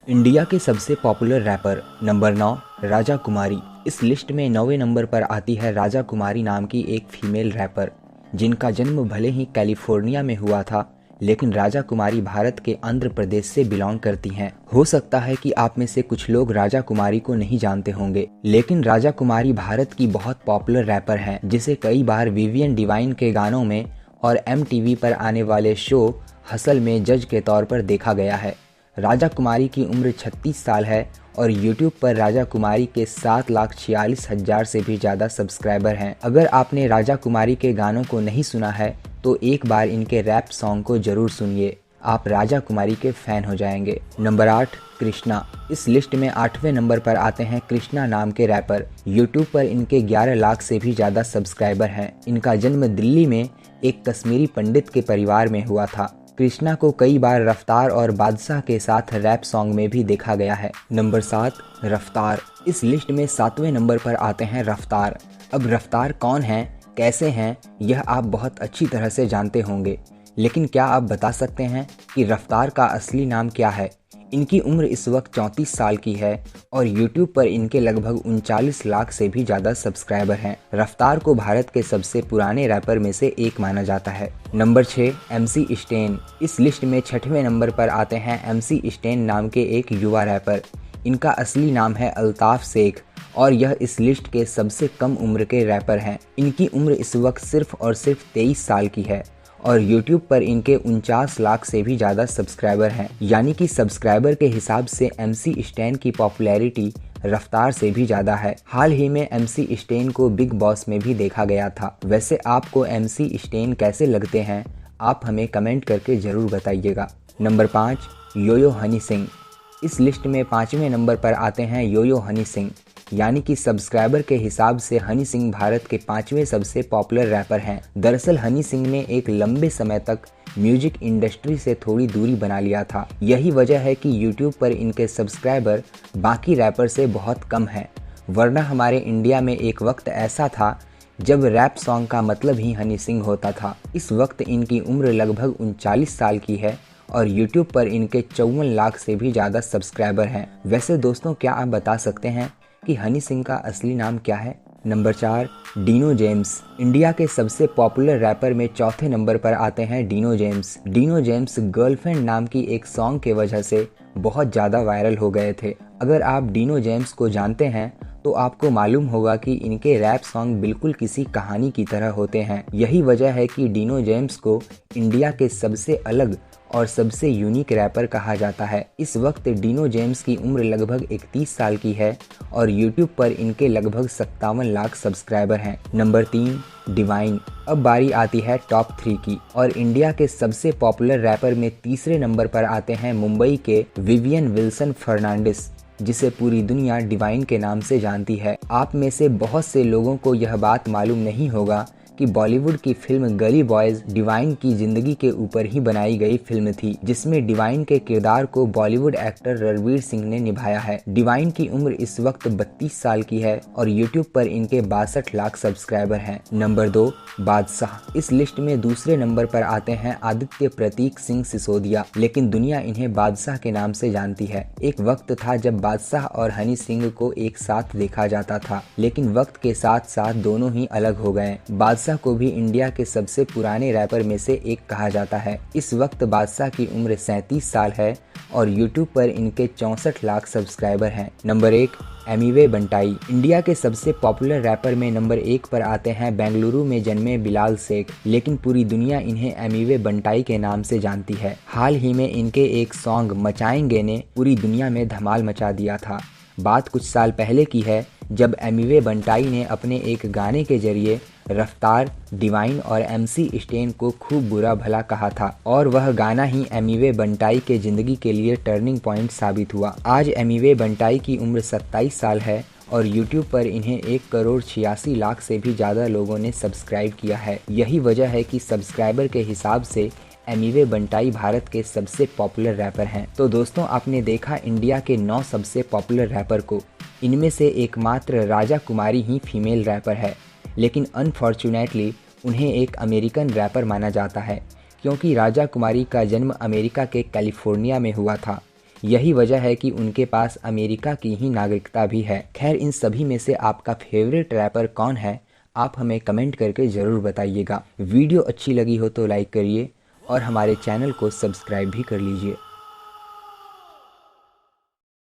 India के सबसे popular wrapper number 9 राजा कुमारी। इस लिस्ट में 9वें नंबर पर आती है राजा कुमारी नाम की एक फीमेल रैपर, जिनका जन्म भले ही कैलिफोर्निया में हुआ था, लेकिन राजा कुमारी भारत के आंध्र प्रदेश से बिलोंग करती हैं। हो सकता है कि आप में से कुछ लोग राजा कुमारी को नहीं जानते होंगे, लेकिन राजा कुमारी भारत की बहुत पॉपुलर रैपर हैं, जिसे कई बार विवियन डिवाइन के गानों में और MTV पर आने वाले शो हसल में जज के तौर पर देखा गया है। राजा कुमारी की उम्र 36 साल है और YouTube पर राजा कुमारी के 7,46,000 से भी ज़्यादा सब्सक्राइबर हैं। अगर आपने राजा कुमारी के गानों को नहीं सुना है तो एक बार इनके रैप सॉन्ग को जरूर सुनिए, आप राजा कुमारी के फैन हो जाएंगे। नंबर 8 कृष्णा। इस लिस्ट में 8वें नंबर पर आते हैं कृष्णा नाम के रैपर। YouTube पर इनके 11 लाख से भी ज़्यादा सब्सक्राइबर हैं। इनका जन्म दिल्ली में एक कश्मीरी पंडित के परिवार में हुआ था। कृष्णा को कई बार रफ्तार और बादशाह के साथ रैप सॉन्ग में भी देखा गया है। नंबर 7 रफ्तार। इस लिस्ट में 7वें नंबर पर आते हैं रफ्तार। अब रफ्तार कौन हैं, कैसे हैं, यह आप बहुत अच्छी तरह से जानते होंगे, लेकिन क्या आप बता सकते हैं कि रफ्तार का असली नाम क्या है? इनकी उम्र इस वक्त 34 साल की है और YouTube पर इनके लगभग 39 लाख से भी ज़्यादा सब्सक्राइबर हैं। रफ्तार को भारत के सबसे पुराने रैपर में से एक माना जाता है। Number 6 MC Stan. इस लिस्ट में 6वें नंबर पर आते हैं MC स्टेन नाम के एक युवा रैपर। इनका असली नाम है अल्ताफ शेख और यह इस लिस्ट के सबसे कम उम्र के रैपर हैं। इनकी उम्र इस वक्त सिर्फ और सिर्फ 23 साल की है और YouTube पर इनके 49 लाख से भी ज़्यादा सब्सक्राइबर हैं। यानी कि सब्सक्राइबर के हिसाब से MC स्टेन की पॉपुलैरिटी रफ्तार से भी ज़्यादा है। हाल ही में MC स्टेन को बिग बॉस में भी देखा गया था। वैसे आपको MC स्टेन कैसे लगते हैं, आप हमें कमेंट करके ज़रूर बताइएगा। नंबर 5 योयो हनी सिंह। इस लिस्ट में 5वें नंबर पर आते हैं योयो हनी सिंह। यानी कि सब्सक्राइबर के हिसाब से हनी सिंह भारत के 5वें सबसे पॉपुलर रैपर हैं। दरअसल हनी सिंह ने एक लंबे समय तक म्यूजिक इंडस्ट्री से थोड़ी दूरी बना लिया था। यही वजह है कि YouTube पर इनके सब्सक्राइबर बाकी रैपर से बहुत कम हैं। वरना हमारे इंडिया में एक वक्त ऐसा था जब रैप सॉन्ग का मतलब ही हनी सिंह होता था। इस वक्त इनकी उम्र लगभग 39 साल की है और YouTube पर इनके 54 लाख से भी ज़्यादा सब्सक्राइबर हैं। वैसे दोस्तों, क्या आप बता सकते हैं कि हनी सिंह का असली नाम क्या है? Number 4 Dino James. इंडिया के सबसे पॉपुलर रैपर में 4थे नंबर पर आते हैं Dino James. Dino James girlfriend नाम की एक सॉन्ग के वजह से बहुत ज़्यादा वायरल हो गए थे। अगर आप डीनो जेम्स को जानते हैं तो आपको मालूम होगा कि इनके रैप सॉन्ग बिल्कुल किसी कहानी की तरह होते हैं। यही वजह है कि डीनो जेम्स को इंडिया के सबसे अलग और सबसे यूनिक रैपर कहा जाता है। इस वक्त डीनो जेम्स की उम्र लगभग 31 साल की है और YouTube पर इनके लगभग 57 लाख सब्सक्राइबर हैं। Number 3 divine. अब बारी आती है टॉप 3 की और इंडिया के सबसे पॉपुलर रैपर में तीसरे नंबर पर आते हैं मुंबई के विवियन विल्सन फर्नांडिस, जिसे पूरी दुनिया डिवाइन के नाम से जानती है। आप में से बहुत से लोगों को यह बात मालूम नहीं होगा कि बॉलीवुड की फिल्म गली बॉयज डिवाइन की जिंदगी के ऊपर ही बनाई गई फिल्म थी, जिसमें डिवाइन के किरदार को बॉलीवुड एक्टर रणवीर सिंह ने निभाया है। डिवाइन की उम्र इस वक्त 32 साल की है और YouTube पर इनके 62 लाख सब्सक्राइबर हैं। नंबर 2 बादशाह। इस लिस्ट में दूसरे नंबर पर आते हैं आदित्य प्रतीक सिंह सिसोदिया, लेकिन दुनिया इन्हें बादशाह के नाम से जानती है। एक वक्त था जब बादशाह और हनी सिंह को एक साथ देखा जाता था, लेकिन वक्त के साथ साथ दोनों ही अलग हो गए। बादशाह को भी इंडिया के सबसे पुराने रैपर में से एक कहा जाता है। इस वक्त बादशाह की उम्र 37 साल है और YouTube पर इनके 64 लाख सब्सक्राइबर हैं। नंबर 1 एमिवे बंटाई। इंडिया के सबसे पॉपुलर रैपर में नंबर 1 पर आते हैं बेंगलुरु में जन्मे बिलाल शेख, लेकिन पूरी दुनिया इन्हें एमिवे बंटाई के नाम से जानती है। हाल ही में इनके एक सॉन्ग मचाएंगे ने पूरी दुनिया में धमाल मचा दिया था। बात कुछ साल पहले की है जब एमिवे बंटाई ने अपने एक गाने के जरिए रफ्तार, डिवाइन और MC स्टेन को खूब बुरा भला कहा था और वह गाना ही एमिवे बंटाई के जिंदगी के लिए टर्निंग पॉइंट साबित हुआ। आज एमिवे बंटाई की उम्र 27 साल है और YouTube पर इन्हें 1,86,00,000 से भी ज़्यादा लोगों ने सब्सक्राइब किया है। यही वजह है कि सब्सक्राइबर के हिसाब से एमिवे बंटाई भारत के सबसे पॉपुलर रैपर हैं। तो दोस्तों, आपने देखा इंडिया के 9 सबसे पॉपुलर रैपर को। इनमें से एकमात्र राजा कुमारी ही फीमेल रैपर है, लेकिन अनफॉर्चुनेटली उन्हें एक अमेरिकन रैपर माना जाता है, क्योंकि राजा कुमारी का जन्म अमेरिका के कैलिफोर्निया में हुआ था। यही वजह है कि उनके पास अमेरिका की ही नागरिकता भी है। खैर, इन सभी में से आपका फेवरेट रैपर कौन है, आप हमें कमेंट करके ज़रूर बताइएगा। वीडियो अच्छी लगी हो तो लाइक करिए और हमारे चैनल को सब्सक्राइब भी कर लीजिए।